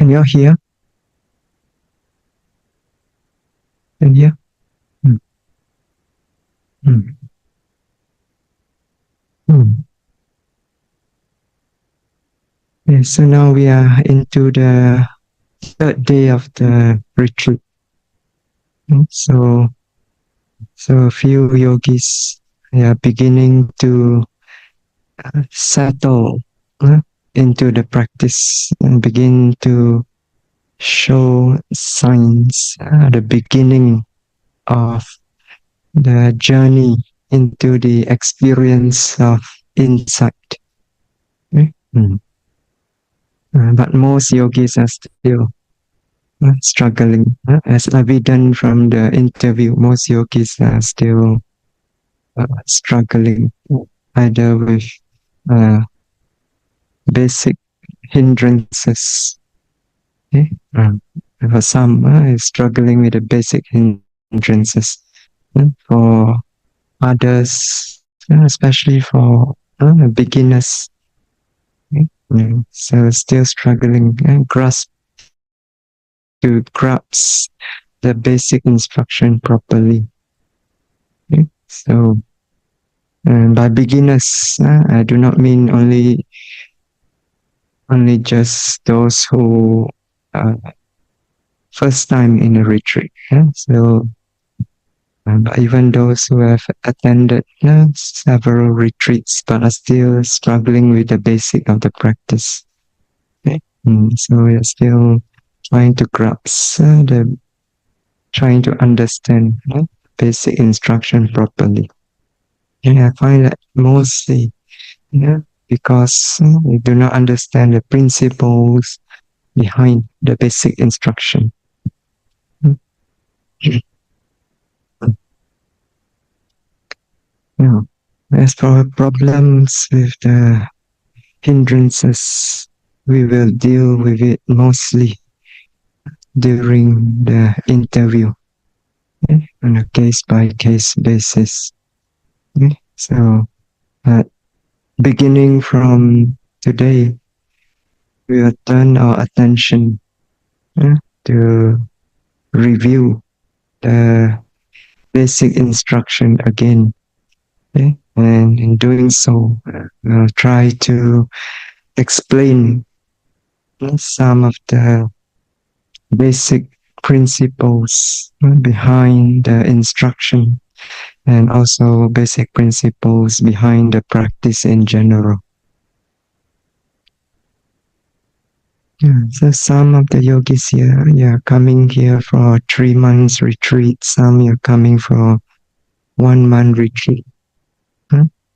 Can you hear? Can you hear? Mm. Mm. Mm. Okay, so now we are into the third day of the retreat. So a few yogis are beginning to settle into the practice and begin to show signs, the beginning of the journey into the experience of insight. Okay? But most yogis are still struggling. As evident from the interview, most yogis are still struggling either with basic hindrances. Okay? For some, is struggling with the basic hindrances. For others, especially for beginners, okay? So still struggling and grasp the basic instruction properly. Okay? So by beginners, I do not mean only just those who first time in a retreat. So but even those who have attended several retreats but are still struggling with the basic of the practice. Okay? So we are still trying to grasp trying to understand basic instruction properly. And I find that mostly because we do not understand the principles behind the basic instruction. As for problems with the hindrances, we will deal with it mostly during the interview, on a case-by-case basis. So, beginning from today, we will turn our attention to review the basic instruction again. Okay? And in doing so, we'll try to explain some of the basic principles behind the instruction and also basic principles behind the practice in general. So some of the yogis here, are coming here for 3 months retreat. Some are coming for 1 month retreat.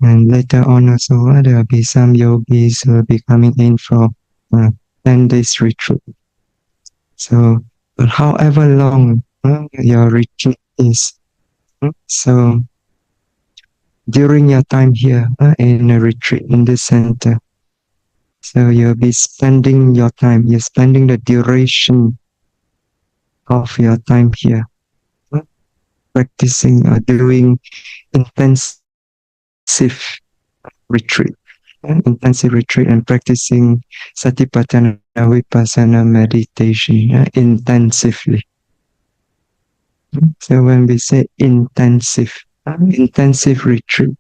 And later on also, there will be some yogis who will be coming in for 10 days retreat. So, however long your retreat is, so during your time here in a retreat in this center, so you'll be spending your time, you're spending the duration of your time here, practicing or doing intensive retreat. Intensive retreat and practicing Satipatthana Vipassana meditation intensively. So when we say intensive retreat,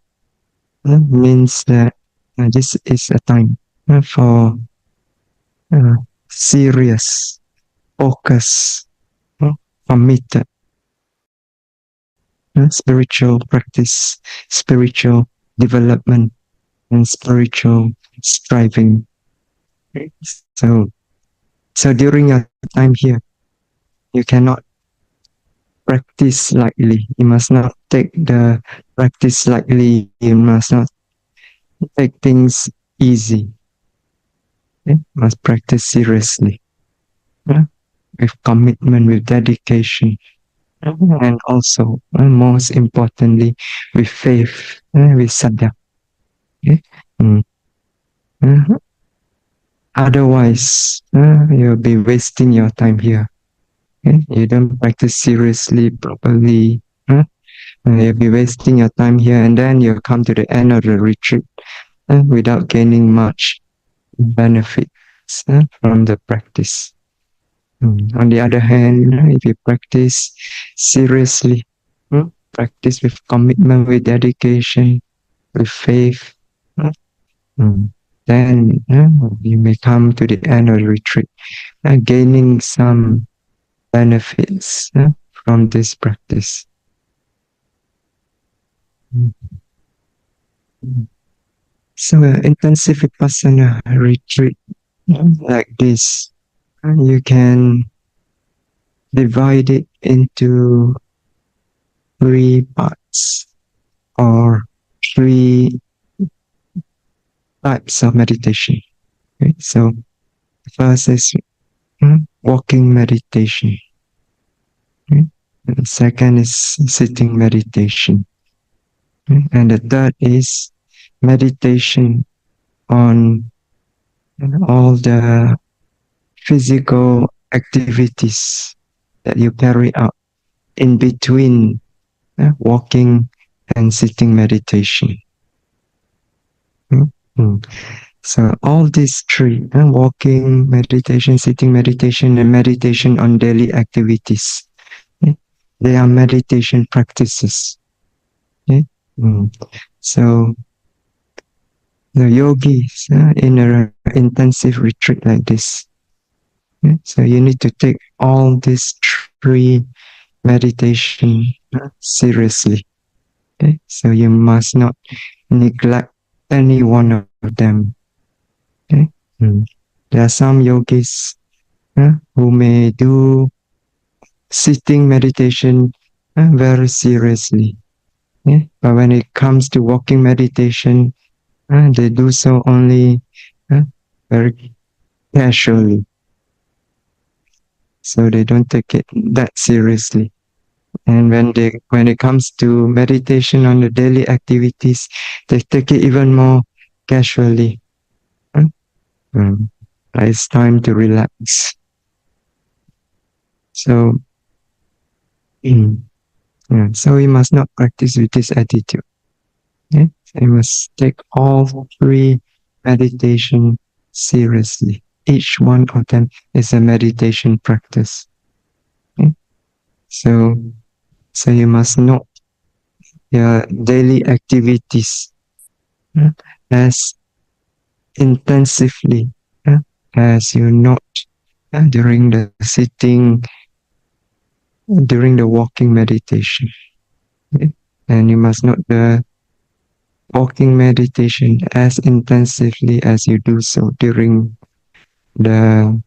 means that this is a time for serious, focus, committed spiritual practice, spiritual development, and spiritual striving. So during your time here, you cannot practice lightly. You must not take the practice lightly. You must not take things easy. You must practice seriously, with commitment, with dedication, and also, most importantly, with faith, with saddha. Okay? Otherwise, you'll be wasting your time here. Okay? You don't practice seriously, properly. You'll be wasting your time here, and then you'll come to the end of the retreat without gaining much benefits from the practice. On the other hand, if you practice seriously, practice with commitment, with dedication, with faith, then you may come to the end of the retreat, gaining some benefits from this practice. So intensive Vipassana retreat like this, you can divide it into 3 parts or 3 types of meditation. Okay? So first is walking meditation. Okay? And the second is sitting meditation. Okay? And the third is meditation on all the physical activities that you carry out in between walking and sitting meditation. So all these 3, walking meditation, sitting meditation, and meditation on daily activities, they are meditation practices. So the yogis in an intensive retreat like this, so you need to take all these 3 meditation seriously. Okay? So you must not neglect any one of them. Okay? There are some yogis who may do sitting meditation very seriously. But when it comes to walking meditation, they do so only very casually. So they don't take it that seriously. And when it comes to meditation on the daily activities, they take it even more casually. It's time to relax. So, so we must not practice with this attitude. Okay? So you must take all 3 meditation seriously. Each one of them is a meditation practice. Okay? So you must note your daily activities as intensively as you note during the sitting, during the walking meditation. Okay? And you must note the walking meditation as intensively as you do so during the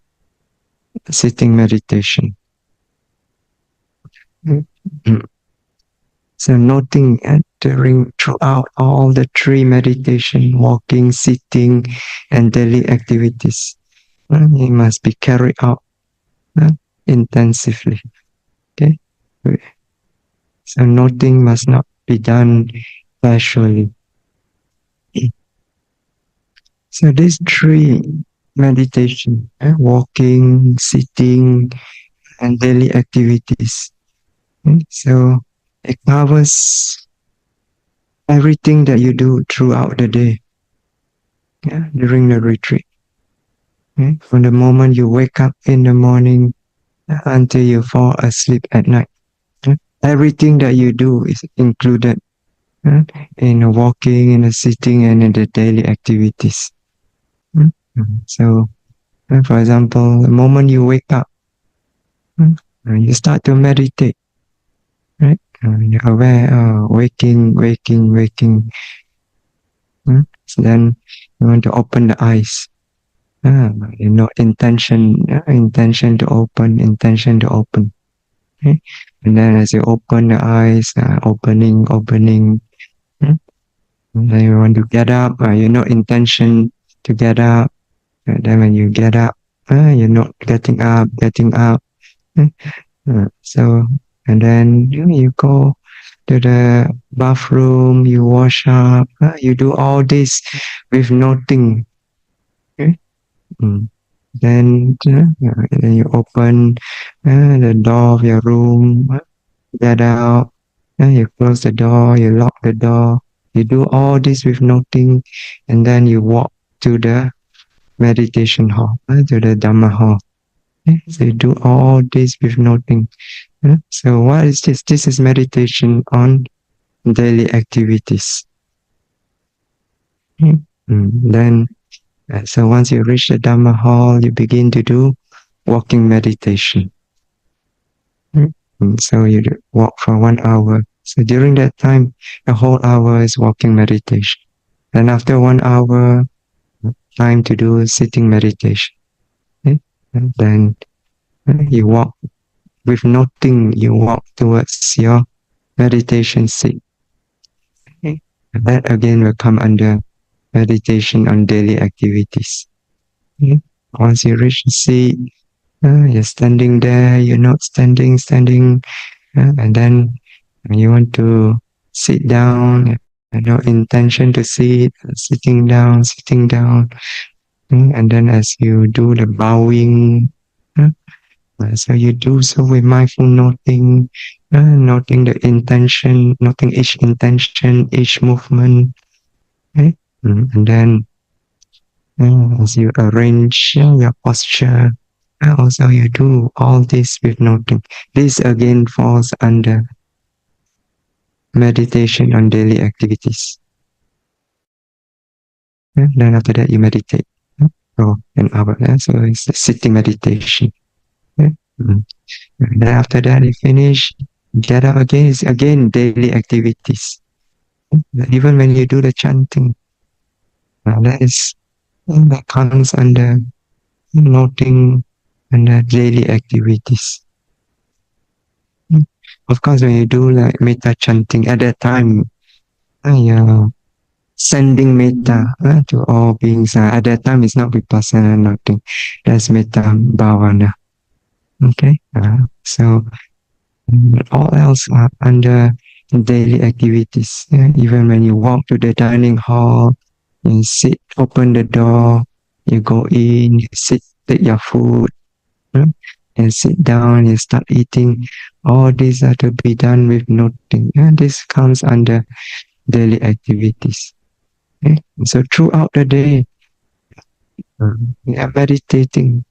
sitting meditation. So noting throughout all the 3 meditation, walking, sitting, and daily activities, it must be carried out intensively. Okay? So noting must not be done casually. So these 3 meditation, walking, sitting, and daily activities. So it covers everything that you do throughout the day, during the retreat. From the moment you wake up in the morning until you fall asleep at night. Everything that you do is included in the walking, in the sitting, and in the daily activities. So, for example, the moment you wake up, you start to meditate, right? You're aware, waking. So then you want to open the eyes. Intention to open. Okay? And then as you open the eyes, opening. And then you want to get up, intention to get up. And then when you get up, you're not getting up. So, and then you go to the bathroom, you wash up, you do all this with nothing. Okay? Then you open the door of your room, get out, you close the door, you lock the door, you do all this with nothing, and then you walk to the meditation hall, to the Dhamma hall. So you do all this with noting. So what is this? This is meditation on daily activities. Then, so once you reach the Dhamma hall, you begin to do walking meditation. So you walk for 1 hour. So during that time, the whole hour is walking meditation. And after 1 hour, time to do sitting meditation. And then you walk with nothing, you walk towards your meditation seat. And that again will come under meditation on daily activities. Once you reach the seat, you're standing there, you're not standing, and then you want to sit down, no intention to sit, sitting down, and then as you do the bowing, so you do so with mindful noting, noting the intention, noting each intention, each movement, okay? And then as you arrange your posture, also you do all this with noting. This again falls under meditation on daily activities. Then after that you meditate for an hour. So it's the sitting meditation. And then after that you finish, get up again. It's again daily activities. Even when you do the chanting, that comes under noting and daily activities. Of course, when you do like metta chanting, at that time, you're sending metta to all beings. At that time, it's not vipassana, nothing. That's metta bhavana. Okay, so all else are under daily activities. Even when you walk to the dining hall, you sit, open the door, you go in, you sit, take your food, and sit down, you start eating. All these are to be done with noting. This comes under daily activities. So throughout the day, we are meditating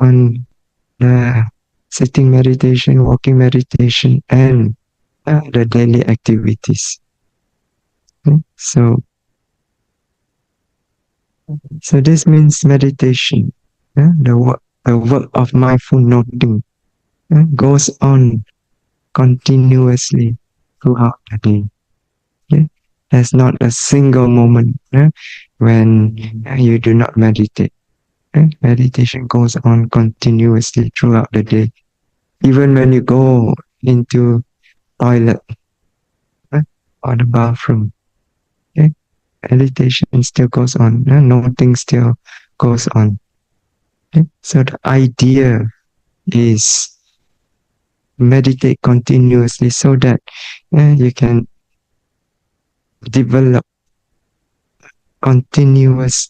on sitting meditation, walking meditation, and the daily activities. So this means meditation. The work of mindful noting goes on continuously throughout the day. There's not a single moment when you do not meditate. Meditation goes on continuously throughout the day. Even when you go into toilet or the bathroom, meditation still goes on. Noting still goes on. So the idea is meditate continuously so that you can develop continuous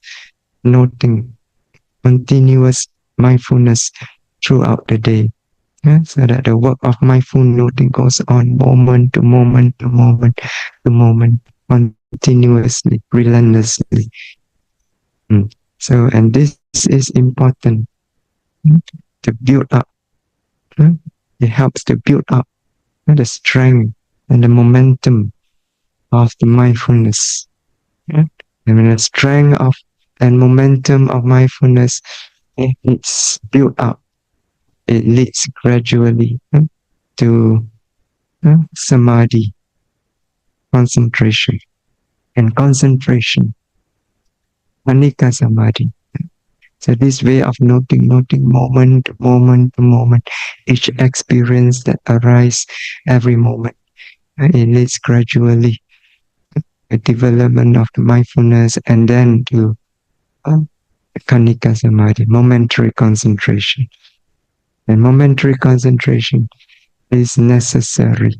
noting, continuous mindfulness throughout the day. So that the work of mindful noting goes on moment to moment to moment to moment, continuously, relentlessly. So, and this is important to build up. It helps to build up the strength and the momentum of the mindfulness. And when the strength of and momentum of mindfulness it's built up, it leads gradually to samadhi, concentration, and concentration, anicca samadhi. So this way of noting moment to moment to moment, each experience that arises every moment, it leads gradually the development of the mindfulness and then to khanika samadhi, momentary concentration. And momentary concentration is necessary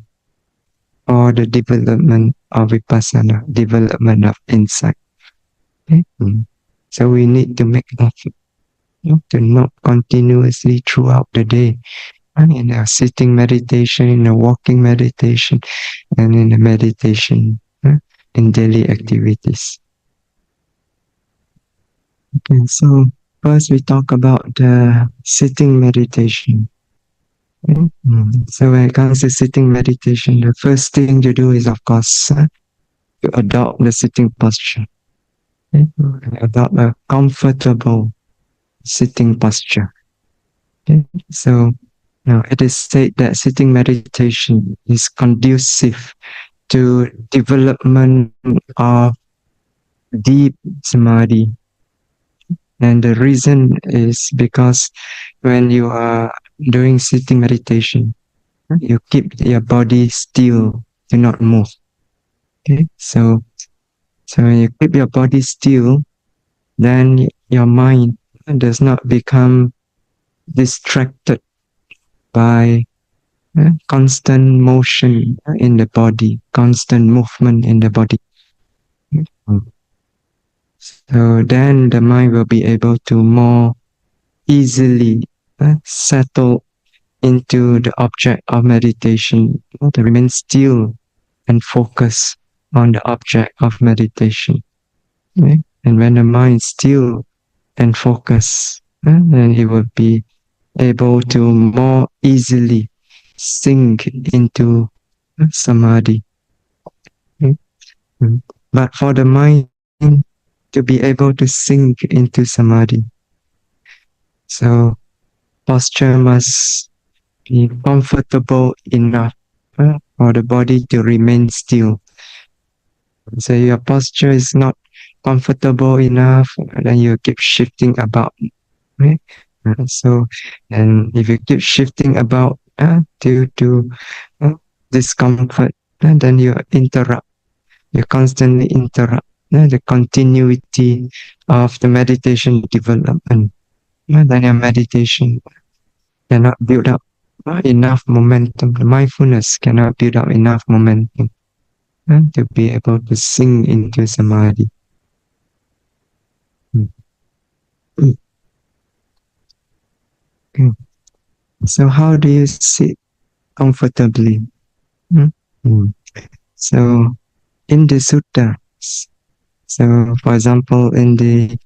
for the development of vipassana, development of insight. Okay? So we need to make effort to note continuously throughout the day, in our sitting meditation, in a walking meditation, and in the meditation in daily activities. Okay, so first we talk about the sitting meditation. Okay? So when it comes to sitting meditation, the first thing to do is, of course, to adopt the sitting posture. Okay? Adopt a comfortable sitting posture. Okay? So now it is said that sitting meditation is conducive to development of deep samadhi. And the reason is because when you are doing sitting meditation, you keep your body still, do not move. Okay, so when you keep your body still, then your mind does not become distracted by constant motion in the body, constant movement in the body. So then the mind will be able to more easily settle into the object of meditation, to remain still and focus on the object of meditation. Okay? And when the mind is still and focus, then it will be able to more easily sink into samadhi. Okay? But for the mind to be able to sink into samadhi, so posture must be comfortable enough for the body to remain still. So your posture is not comfortable enough, then you keep shifting about. Right? So, and if you keep shifting about due to discomfort, then you interrupt. You constantly interrupt the continuity of the meditation development. Then your meditation cannot build up enough momentum. The mindfulness cannot build up enough momentum to be able to sink into samadhi. Okay. So how do you sit comfortably? So in the suttas, so for example in the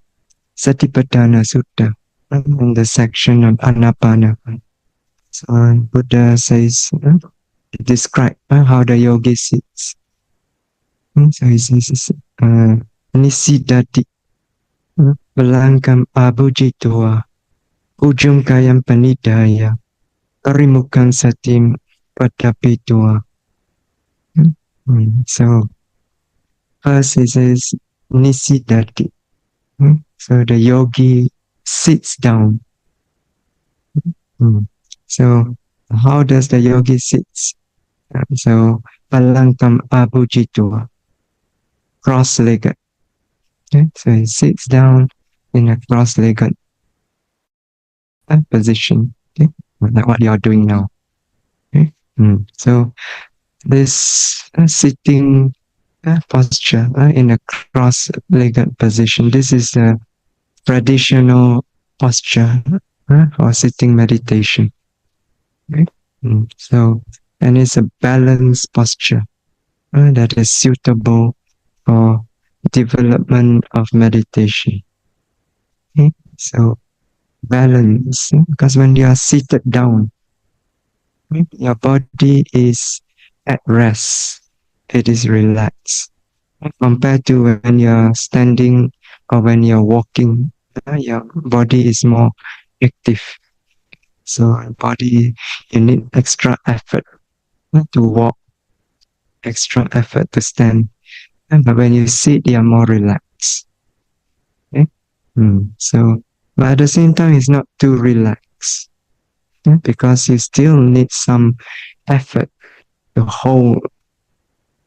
Satipatthana Sutta, in the section of Anapana, so Buddha says, describe how the yogi sits. So he says, Nisidati, Belangkam abujitoa, ujung kayam panidaya, Karimukang satim padapitua. So first he says Nisidati. So the yogi sits down. So how does the yogi sit? So Palangkam abujitoa, cross-legged. Okay? So he sits down in a cross-legged position. Okay? Like what you are doing now. Okay? So this sitting posture in a cross-legged position, this is a traditional posture for sitting meditation. Okay? So, and it's a balanced posture that is suitable for development of meditation. Okay? So balance, because when you are seated down, your body is at rest, it is relaxed. Compared to when you're standing or when you're walking, your body is more active. So body, you need extra effort to walk, extra effort to stand. But when you sit, you're more relaxed. Okay? So, but at the same time, it's not too relaxed because you still need some effort to hold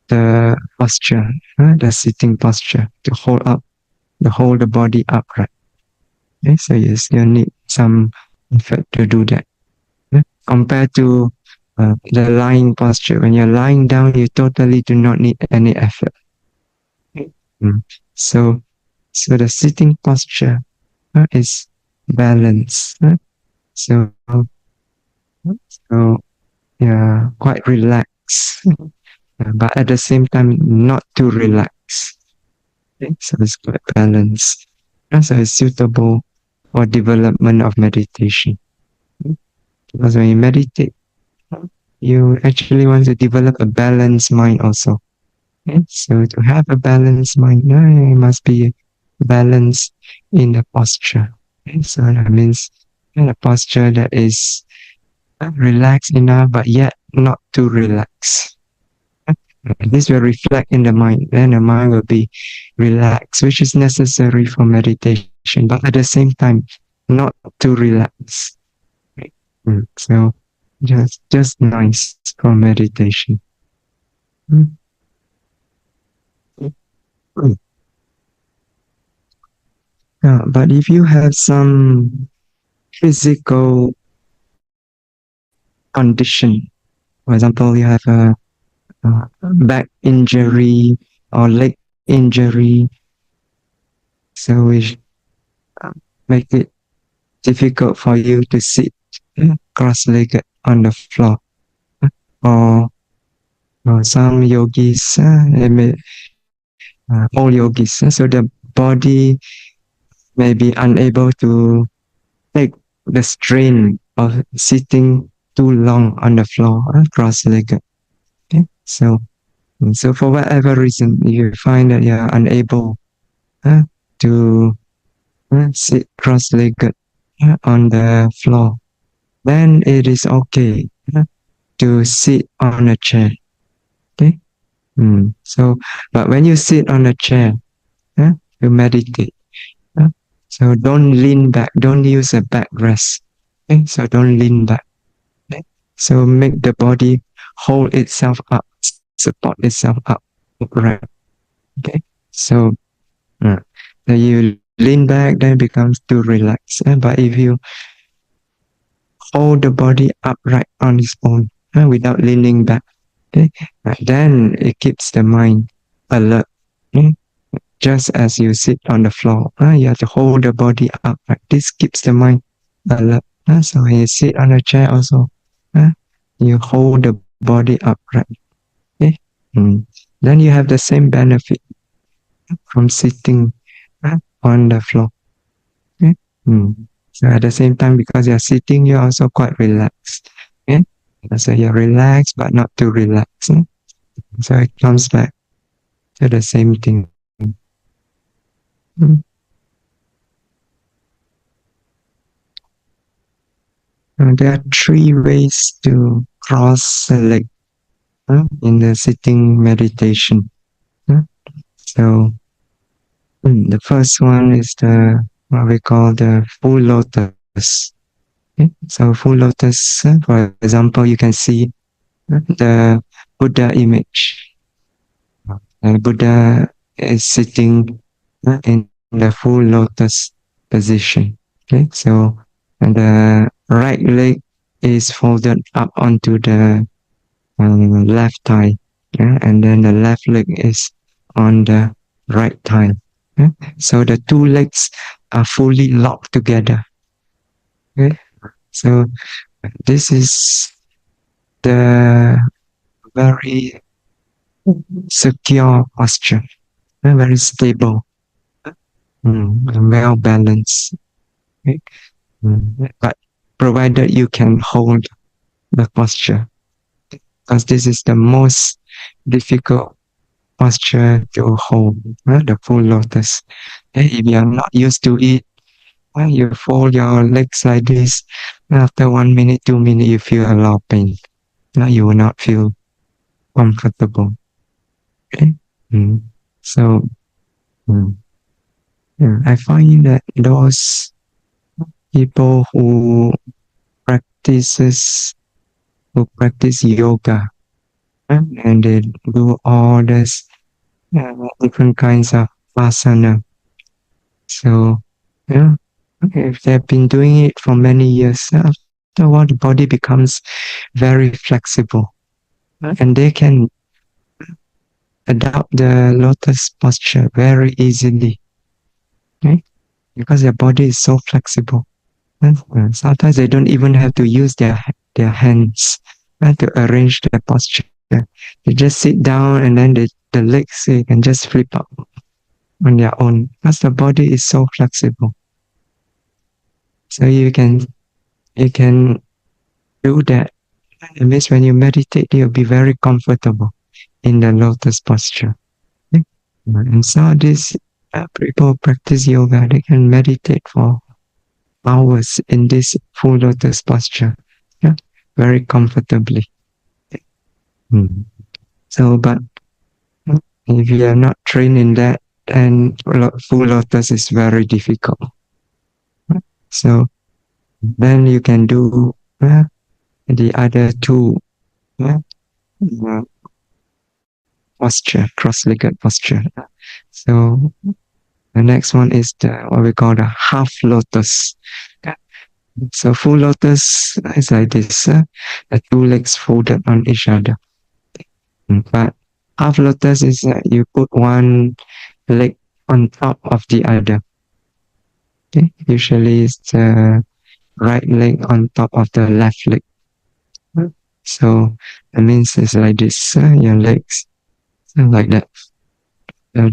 the posture, the sitting posture, to hold the body upright. Okay? So you still need some effort to do that. Compared to the lying posture, when you're lying down, you totally do not need any effort. So the sitting posture is balanced. So yeah, quite relaxed, but at the same time not too relaxed. Okay? So it's quite balanced. So it's suitable or development of meditation. Because when you meditate, you actually want to develop a balanced mind also. Okay? So to have a balanced mind, it must be balance in the posture. Okay? So that means a posture that is relaxed enough, but yet not too relaxed. This will reflect in the mind. Then the mind will be relaxed, which is necessary for meditation, but at the same time, not too relaxed. So just nice for meditation. But if you have some physical condition, for example, you have a back injury or leg injury, so we make it difficult for you to sit cross-legged on the floor. Or, or some yogis, all yogis, so the body may be unable to take the strain of sitting too long on the floor, cross-legged. Okay? So for whatever reason, you find that you're unable to sit cross-legged on the floor, then it is okay to sit on a chair. Okay. So, but when you sit on a chair, you meditate. So don't lean back. Don't use a backrest. Okay. So don't lean back. Okay. So make the body hold itself up, support itself up, right? Okay. So you lean back, then it becomes too relaxed. But if you hold the body upright on its own without leaning back, okay, then it keeps the mind alert. Okay? Just as you sit on the floor, you have to hold the body upright. This keeps the mind alert. So when you sit on a chair also, you hold the body upright. Okay? Then you have the same benefit from sitting on the floor. Okay? So at the same time, because you're sitting, you're also quite relaxed. Okay? So you're relaxed, but not too relaxed. So it comes back to the same thing. There are 3 ways to cross the leg in the sitting meditation. So the first one is the what we call the full lotus. Okay? So full lotus, for example, you can see the Buddha image. And Buddha is sitting in the full lotus position. Okay, so and the right leg is folded up onto the left thigh, and then the left leg is on the right thigh. So the 2 legs are fully locked together. Okay, so this is the very secure posture, very stable, well balanced. Okay? But provided you can hold the posture, because this is the most difficult posture to hold, the full lotus. If you are not used to it, you fold your legs like this, after 1 minute, 2 minutes, you feel a lot of pain. You will not feel comfortable. Okay? So, I find that those people who practices who practice yoga and they do all this different kinds of asana. So if they've been doing it for many years, after a while the body becomes very flexible, and they can adopt the lotus posture very easily, because their body is so flexible. Sometimes they don't even have to use their hands to arrange the posture. They just sit down, and then the legs can just flip up on their own, because the body is so flexible. So you can do that. It means when you meditate, you'll be very comfortable in the lotus posture. Okay? And so these people practice yoga, they can meditate for hours in this full lotus posture, yeah, very comfortably. Mm. So, but if you are not trained in that, then full lotus is very difficult. So then you can do the other two uh, posture, cross-legged posture. So the next one is what we call the half lotus. So full lotus is like this, the two legs folded on each other. But half lotus is you put one leg on top of the other. Okay, usually it's the right leg on top of the left leg. So that means it's like this, your legs, like that. So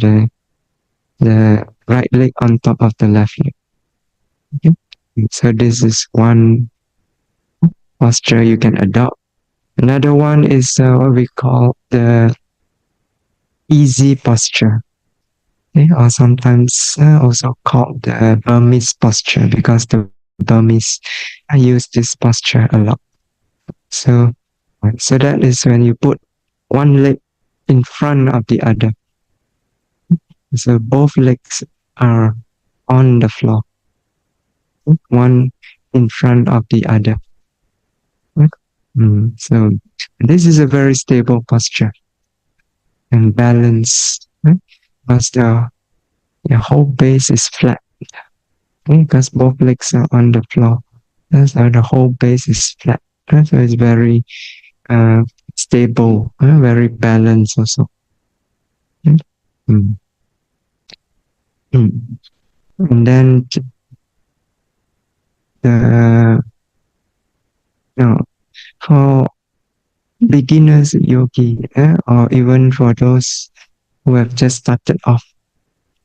the right leg on top of the left leg. Okay? So this is one posture you can adopt. Another one is what we call the easy posture, okay? Or sometimes also called the Burmese posture, because the Burmese use this posture a lot. So that is when you put one leg in front of the other. So both legs are on the floor, one in front of the other. So this is a very stable posture and balance, right? Because your whole base is flat, okay? Because both legs are on the floor. So the whole base is flat. Right? So it's very stable, very balanced also. Mm. Mm. And then the for beginners yogi, or even for those who have just started off,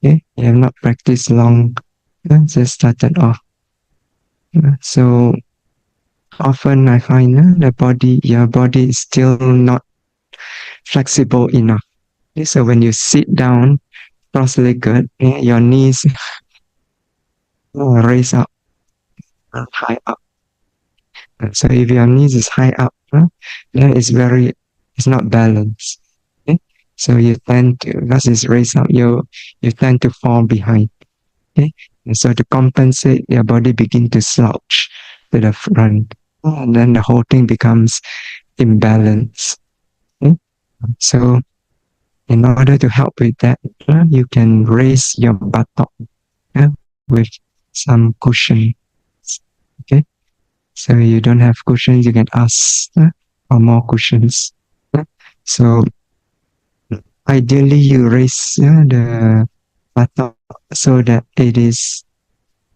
okay, you have not practiced long, just started off. So often I find your body is still not flexible enough. Okay, so when you sit down cross-legged, your knees raise up, high up. So if your knees is high up, then it's not balanced. Okay? So you tend to, because it's raised up, you tend to fall behind. Okay? And so to compensate, your body begin to slouch to the front, and then the whole thing becomes imbalanced. Okay? So in order to help with that, you can raise your buttock with some cushion. Okay? So you don't have cushions, you can ask for more cushions. So ideally you raise the buttock so that it is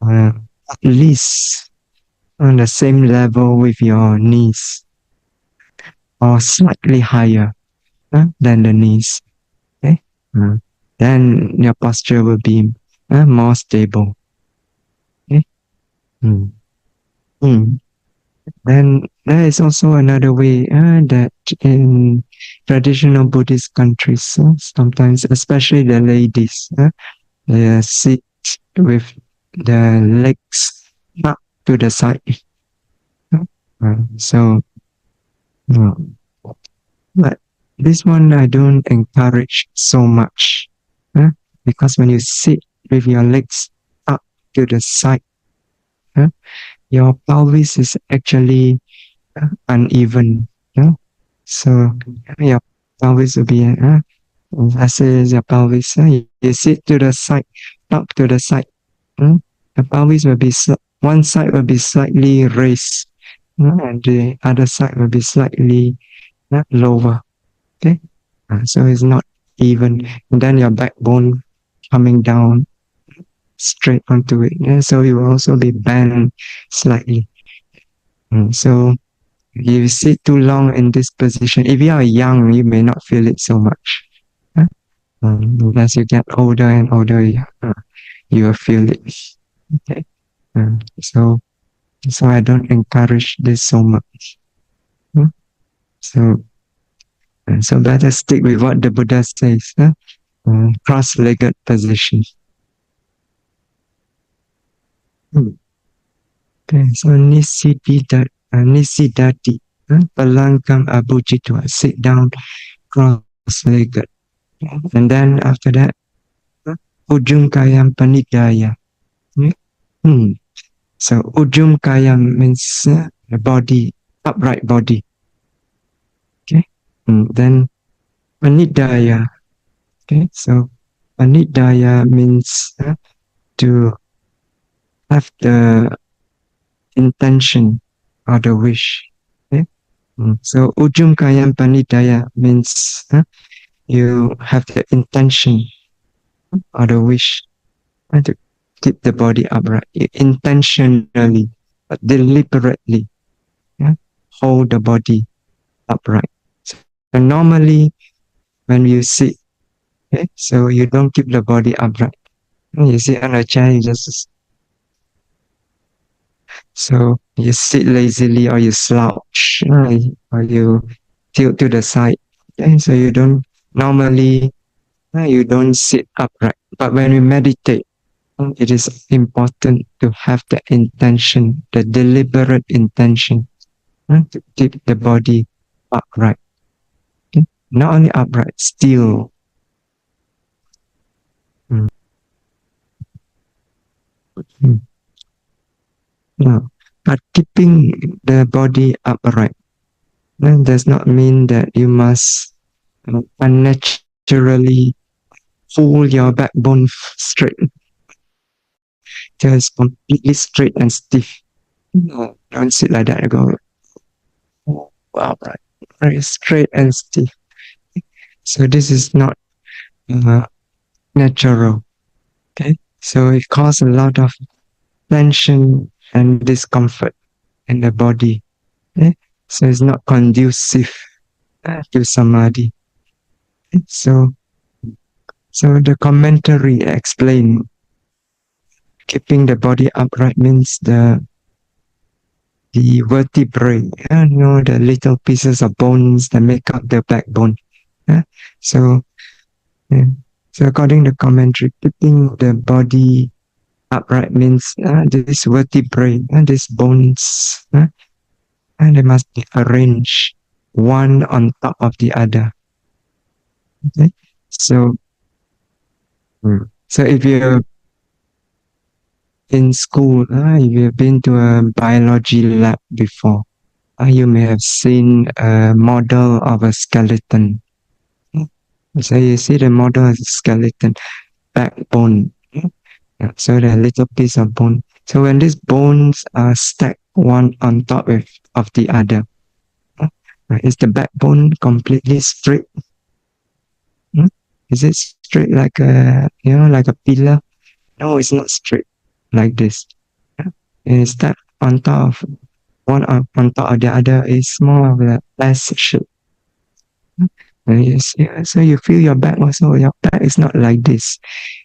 at least on the same level with your knees, or slightly higher than the knees. Okay? Then your posture will be more stable. Okay? Then there is also another way that in traditional Buddhist countries, sometimes, especially the ladies, they sit with the legs up to the side. So, but this one I don't encourage so much, because when you sit with your legs up to the side, your pelvis is actually uneven. So your pelvis will be, let's say your pelvis, you sit to the side, up to the side. The pelvis will be, one side will be slightly raised, and the other side will be slightly lower. Okay, so it's not even. And then your backbone coming down straight onto it. So it will also be bent slightly. So if you sit too long in this position, if you are young, you may not feel it so much. As you get older and older, you will feel it. Okay. So So I don't encourage this so much. So, so better stick with what the Buddha says. Cross-legged position. Okay, so Nisidati, Palangam Abujitwa, sit down cross-legged. And then after that, Ujung Kayam Panidaya. So Ujung Kayam means the body, upright body. Okay, then Panidaya. Okay, so Panidaya means to have the intention or the wish. Okay? So Ujung Kayam Panidaya means you have the intention or the wish to keep the body upright. You intentionally, deliberately hold the body upright. So normally when you sit, okay, so you don't keep the body upright. You sit on a chair, you just so you sit lazily or you slouch or you tilt to the side. Okay? So you don't normally you don't sit upright. But when we meditate, it is important to have the intention, the deliberate intention to keep the body upright. Okay? Not only upright, still. No. But keeping the body upright does not mean that you must unnaturally pull your backbone straight, just completely straight and stiff. No, don't sit like that. Go upright, very straight and stiff. So this is not natural. Okay, so it causes a lot of tension and discomfort in the body. Okay? So it's not conducive to samadhi. Okay? So the commentary explain keeping the body upright means the vertebrae, the little pieces of bones that make up the backbone. So according to commentary, keeping the body upright means this vertebrae and these bones, and they must be arranged one on top of the other. Okay, so if you're in school, if you've been to a biology lab before, you may have seen a model of a skeleton. So you see the model of a skeleton, backbone. So the little piece of bone. So when these bones are stacked one on top of the other, is the backbone completely straight? Is it straight like like a pillar? No, it's not straight like this. It's that on top of one on top of the other is more of a S shape. So you feel your back also. Your back is not like this.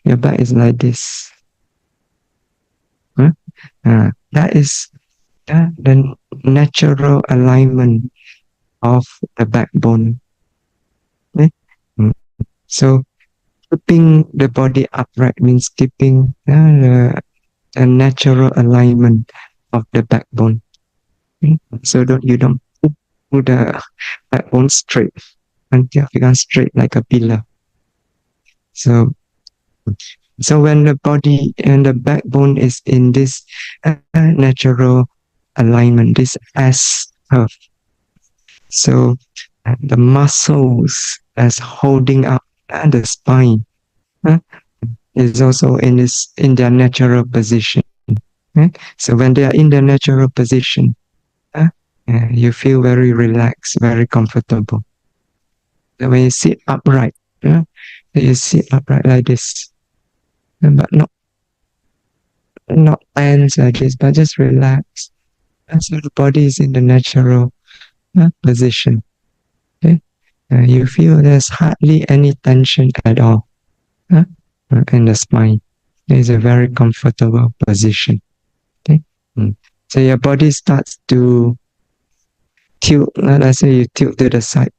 Your back is like this. That is the natural alignment of the backbone. Okay? So keeping the body upright means keeping the natural alignment of the backbone. Okay? So you don't pull the backbone straight until it becomes straight like a pillar. So when the body and the backbone is in this natural alignment, this S curve, so the muscles as holding up the spine is also in their natural position. So when they are in their natural position, you feel very relaxed, very comfortable. So when you sit upright, you sit upright like this, but not tense like this, but just relax. And so the body is in the natural position. Okay? You feel there's hardly any tension at all in the spine. It's a very comfortable position. Okay? So your body starts to tilt. Let's say you tilt to the side.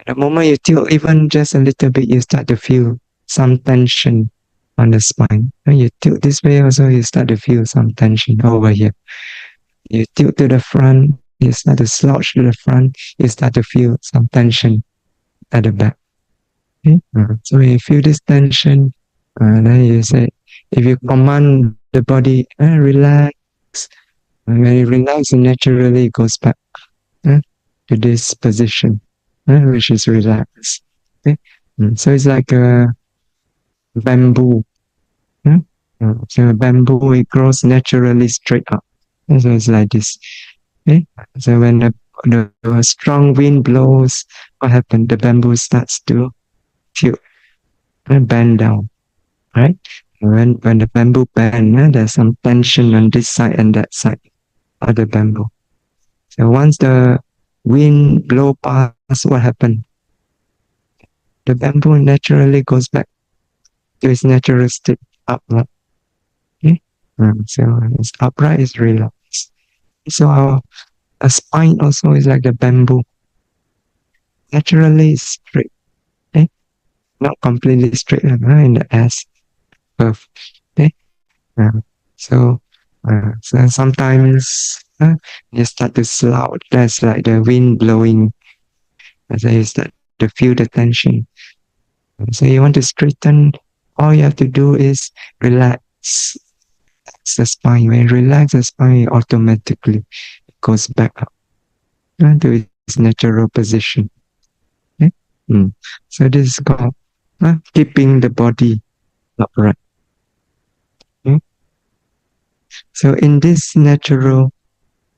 The moment you tilt even just a little bit, you start to feel some tension on the spine. When you tilt this way also, you start to feel some tension over here. You tilt to the front, you start to slouch to the front, you start to feel some tension at the back. Okay? So when you feel this tension, then you say, if you command the body, relax. When you relax, it naturally goes back to this position, which is relaxed. Okay? So it's like a bamboo. So bamboo, it grows naturally straight up. So it's like this. Okay? So when the strong wind blows, what happens? The bamboo starts to tilt and bend down, right? When the bamboo bend, there's some tension on this side and that side of the bamboo. So once the wind blow past, what happened? The bamboo naturally goes back to its natural state, upright. Okay? So it's upright, it's relaxed. So our spine also is like the bamboo, naturally straight. Okay? Not completely straight in the S curve. Okay? So sometimes you start to slouch. That's like the wind blowing. As you start to feel the tension. So you want to straighten. All you have to do is relax the spine. When you relax the spine, automatically it goes back up to its natural position. Okay? So this is called keeping the body upright. Okay? So in this natural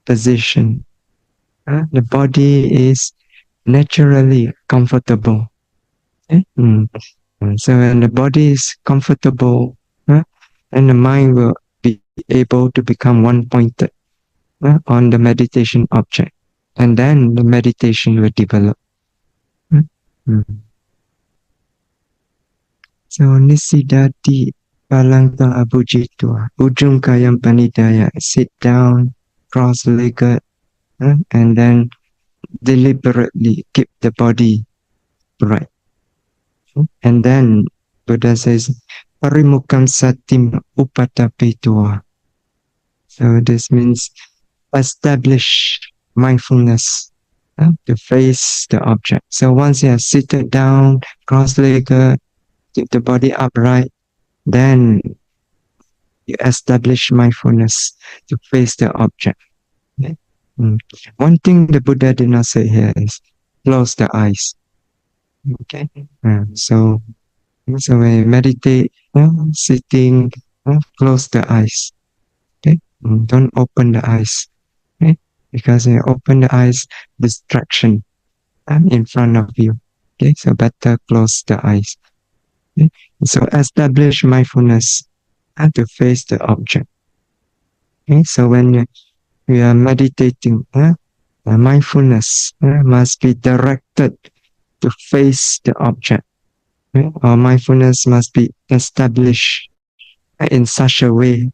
position, the body is naturally comfortable. Okay? So when the body is comfortable, and the mind will be able to become one-pointed on the meditation object. And then the meditation will develop. So Nisidati Palangta Abhujitua, Ujung Kayam Panidaya, sit down, cross-legged, and then deliberately keep the body right. And then Buddha says, Parimukam Satim Upatapitua. So this means establish mindfulness to face the object. So once you have seated down, cross-legged, keep the body upright, then you establish mindfulness to face the object. Okay? One thing the Buddha did not say here is close the eyes. Okay, so when you meditate, sitting, close the eyes. Okay, don't open the eyes. Okay, because when you open the eyes, distraction in front of you. Okay, so better close the eyes. Okay? So establish mindfulness to face the object. Okay, so when we are meditating, mindfulness must be directed to face the object. Okay? Our mindfulness must be established in such a way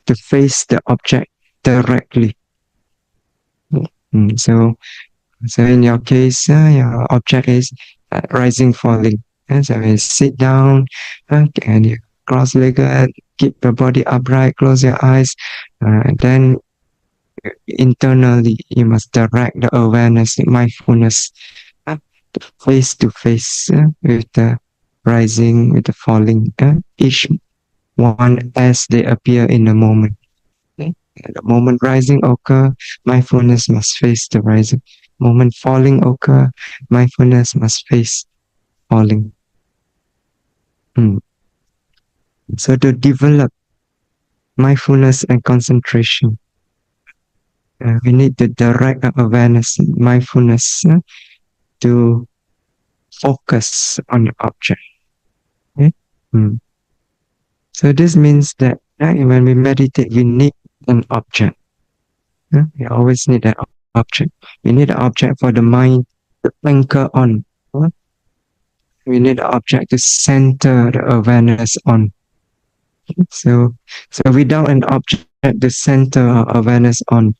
to face the object directly. So in your case, your object is rising, falling. So you sit down and you cross-legged, keep your body upright, close your eyes, and then internally you must direct the awareness, the mindfulness face to face with the rising, with the falling, each one as they appear in the moment. Okay? The moment rising occur, mindfulness must face the rising. Moment falling occur, mindfulness must face falling. So to develop mindfulness and concentration, we need to direct our awareness, mindfulness, to focus on the object. Okay? So this means that when we meditate, we need an object. We always need an object. We need an object for the mind to anchor on. We need an object to center the awareness on. So without an object, at the center of awareness on,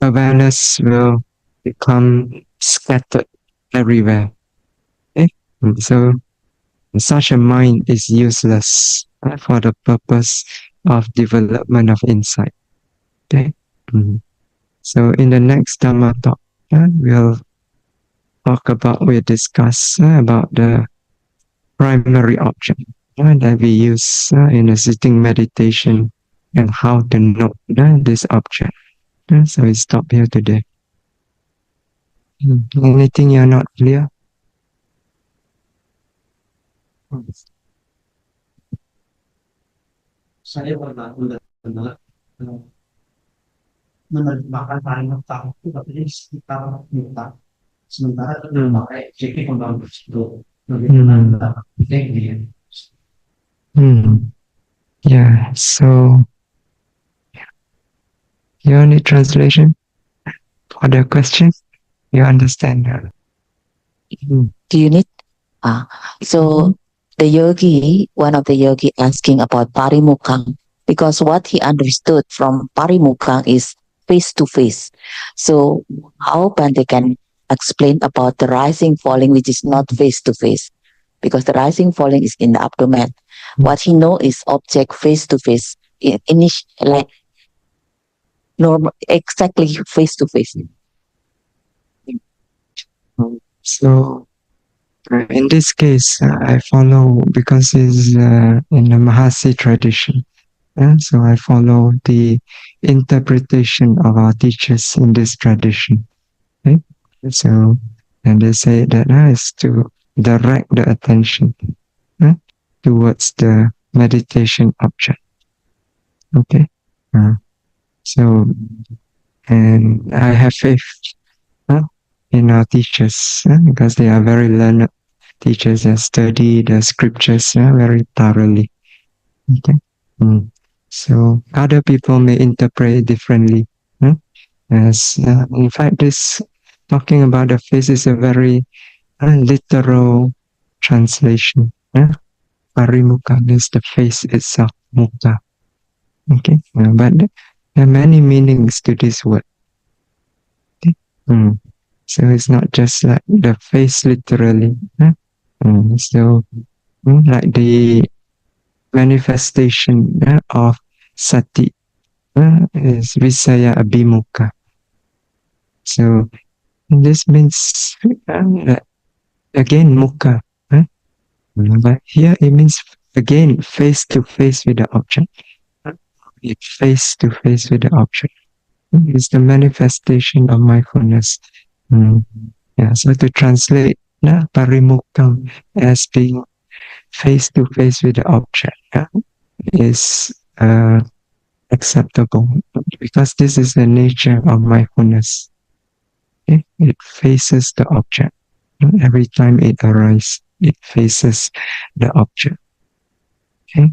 awareness will become scattered everywhere. Okay? So such a mind is useless for the purpose of development of insight. Okay? So in the next Dhamma talk, we'll discuss about the primary object that we use in a sitting meditation and how to note this object. So we stop here today. Anything you're not clear? Saya pernah benar-benar menerjemahkan kalimat tahu itu katanya sekitar minta. Sementara pakai JK pembangun itu bagaimana kita Yeah, so you need translation for the question? You understand that? Do you need? So the yogi, one of the yogi asking about parimukkham, because what he understood from parimukkham is face to face. So how Bhante can explain about the rising falling, which is not face to face, because the rising falling is in the abdomen. What he know is object face to face, like normal, exactly face to face. So in this case, I follow because it's in the Mahasi tradition. So I follow the interpretation of our teachers in this tradition. Okay? So, and they say that is to direct the attention towards the meditation object. Okay? So, and I have faith in our teachers because they are very learned teachers that study the scriptures very thoroughly. Okay? So other people may interpret it differently. As in fact, this talking about the face is a very literal translation. Parimukha is the face itself, mukha. Okay, but there are many meanings to this word. Okay? So it's not just like the face literally. So like the manifestation of sati is visaya abhimukha. So this means again mukha. But here it means again face to face with the object. It face to face with the object. It's the manifestation of mindfulness. Yeah, so to translate parimukkham as being face to face with the object is acceptable because this is the nature of mindfulness. Okay? It faces the object. Every time it arises, it faces the object. Okay?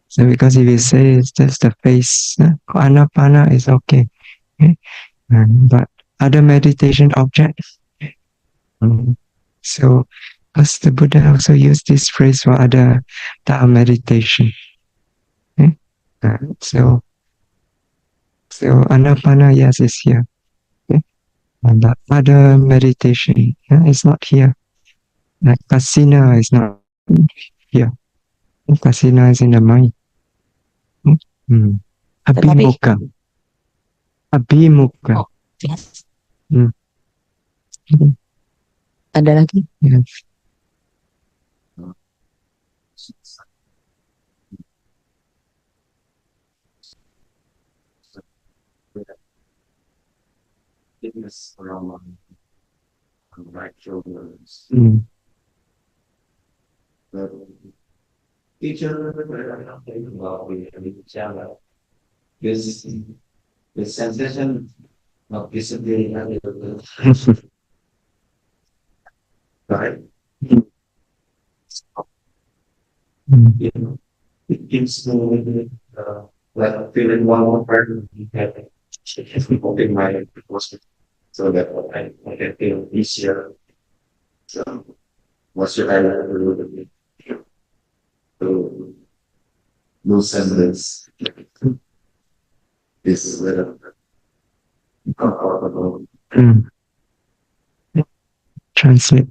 So because if you say it's just the face, anapana is okay. Okay? But other meditation objects. So because the Buddha also used this phrase for other Dhamma meditation. Okay? So anapana, yes, is here. Okay? And the other meditation is not here. Like kasina is not here. Kasina is in the mind. Abhimukha. Abhimukha. Oh, yes. Mm. Ada lagi? Yes. fitness around right shoulders. The teacher about with each other. This the sensation of discipline right? You know, it gives me like feeling one more part in my proposal so that I can feel easier. So what's your idea to no semblance. This is uncomfortable. Mm. Translate.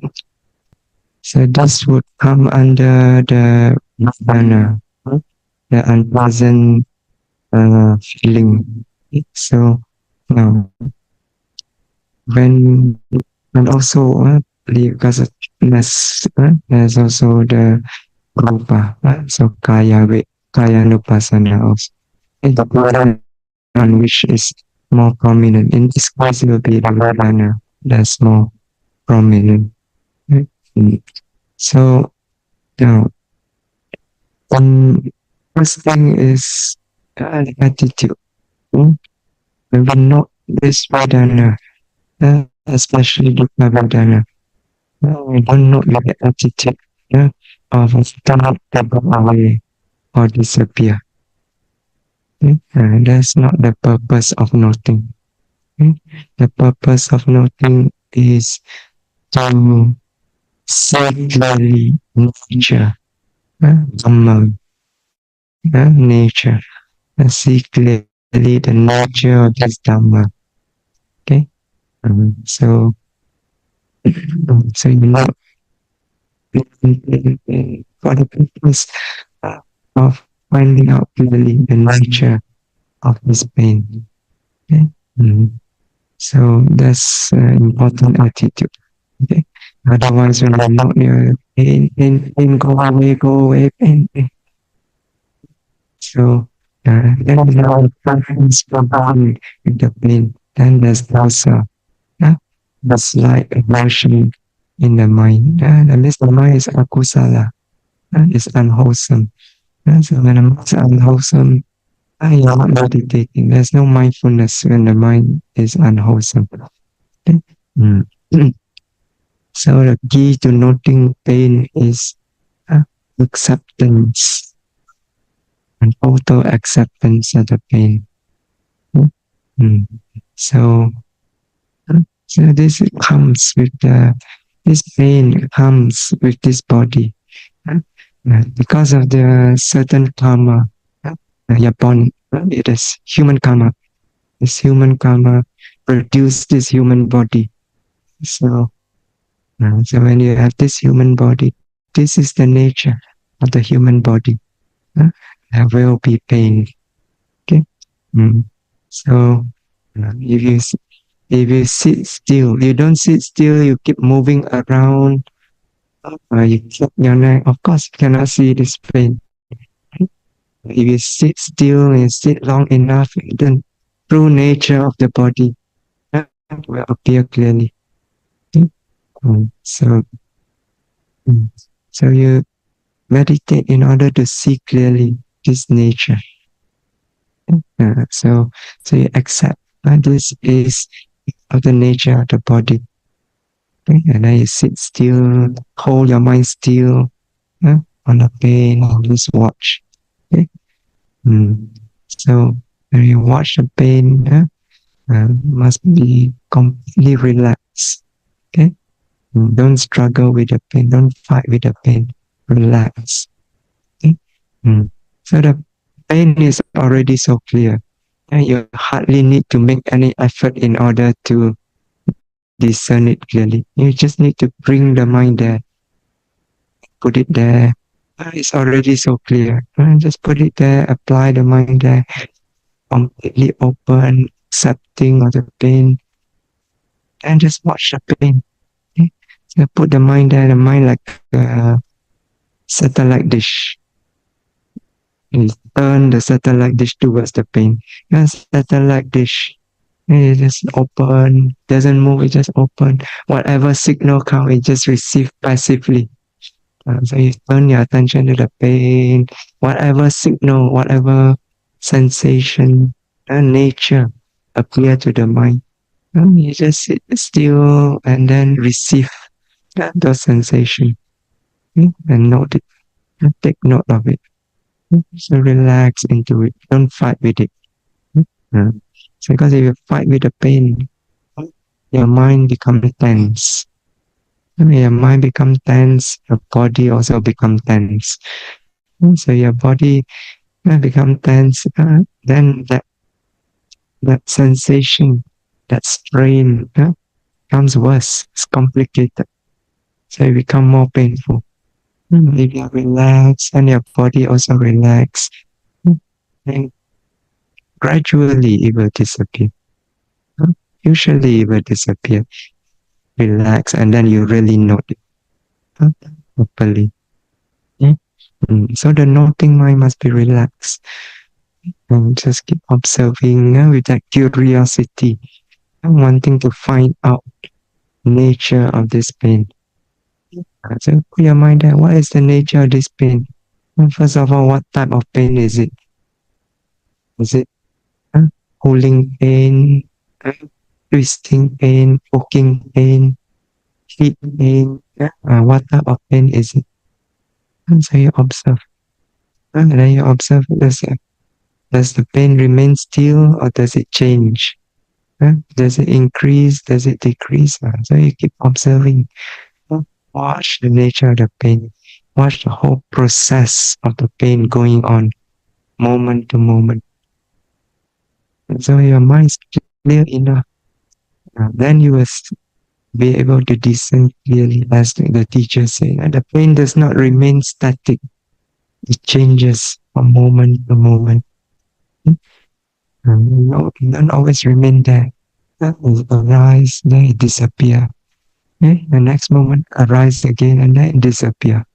So this would come under the nirvana, the unpleasant feeling. So now, when and also because of this, there's also the rupa, so kaya nupasana also. And the one which is more prominent in this case will be the nirvana that's more prominent. Right? So now, first thing is the attitude. When we know this Vedana, especially Dukkha Vedana, we don't know the attitude of a stomach that go away or disappear. That's not the purpose of noting. The purpose of noting is to see clearly nature, Dhamma, nature, see clearly the nature of this Dhamma. Okay, so you know, for the purpose of finding out clearly the nature of this pain. Okay, so that's important attitude. Okay, otherwise when I'm not near pain, go away, pain. So then we have preference for body with the pain. Then there's also the slight emotion in the mind. That means the mind is akusala, it's unwholesome. So when the mind is unwholesome, you are not meditating. There's no mindfulness when the mind is unwholesome. Okay? So the key to noting pain is acceptance and total acceptance of the pain. So this comes with this pain comes with this body because of the certain karma. You're born. It is human karma. This human karma produce this human body. So when you have this human body, this is the nature of the human body. There will be pain. Okay. So if you sit still, you don't sit still, you keep moving around, you flip your neck, of course you cannot see this pain. If you sit still and sit long enough, the true nature of the body will appear clearly. So you meditate in order to see clearly this nature. So you accept this is of the nature of the body. Okay? And then you sit still, hold your mind still on the pain, or just watch. Okay? So when you watch the pain, must be completely relaxed. Okay? Don't struggle with the pain, don't fight with the pain. Relax. Okay? So the pain is already so clear. You hardly need to make any effort in order to discern it clearly. You just need to bring the mind there, put it there. It's already so clear. Just put it there, apply the mind there, completely open, accepting of the pain, and just watch the pain. Okay? So put the mind there, the mind like a satellite dish. You turn the satellite dish towards the pain. Satellite dish, it just open, doesn't move, it just open. Whatever signal comes, it just receive passively. So you turn your attention to the pain, whatever signal, whatever sensation, nature appear to the mind. You just sit still and then receive those sensations and note it, take note of it. So relax into it. Don't fight with it. So because if you fight with the pain, your mind becomes tense. When your mind becomes tense, your body also becomes tense. So your body become tense, then that sensation, that strain, becomes worse. It's complicated. So it become more painful. If you relax and your body also relax, then gradually it will disappear. Usually it will disappear. Relax, and then you really note it properly. So the noting mind must be relaxed. And just keep observing with that curiosity, wanting to find out nature of this pain. So put your mind there, what is the nature of this pain? First of all, what type of pain is it? Is it pulling pain, twisting pain, poking pain, heat pain? What type of pain is it? And so you observe. And then you observe, does the pain remain still or does it change? Does it increase? Does it decrease? So you keep observing. Watch the nature of the pain. Watch the whole process of the pain going on, moment to moment. And so your mind is clear enough. Then you will be able to discern clearly, as the teacher said. The pain does not remain static. It changes from moment to moment. It don't always remain there. It will arise, then it disappear. Okay? The next moment arise again and then it disappear.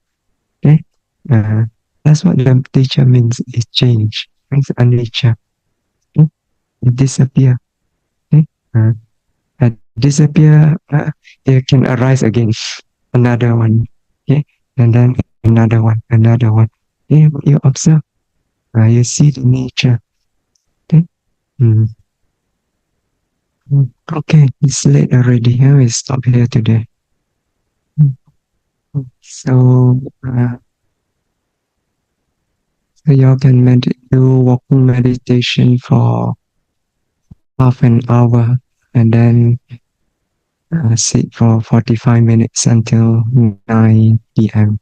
Okay? That's what the teacher means, is change. It's anicca. Okay? It disappear. Okay? Disappear, it can arise again. Another one. Okay? And then another one. Okay? You observe. You see the nature. Okay? Okay, it's late already. We stop here today. So y'all can do walking meditation for half an hour and then sit for 45 minutes until 9 p.m.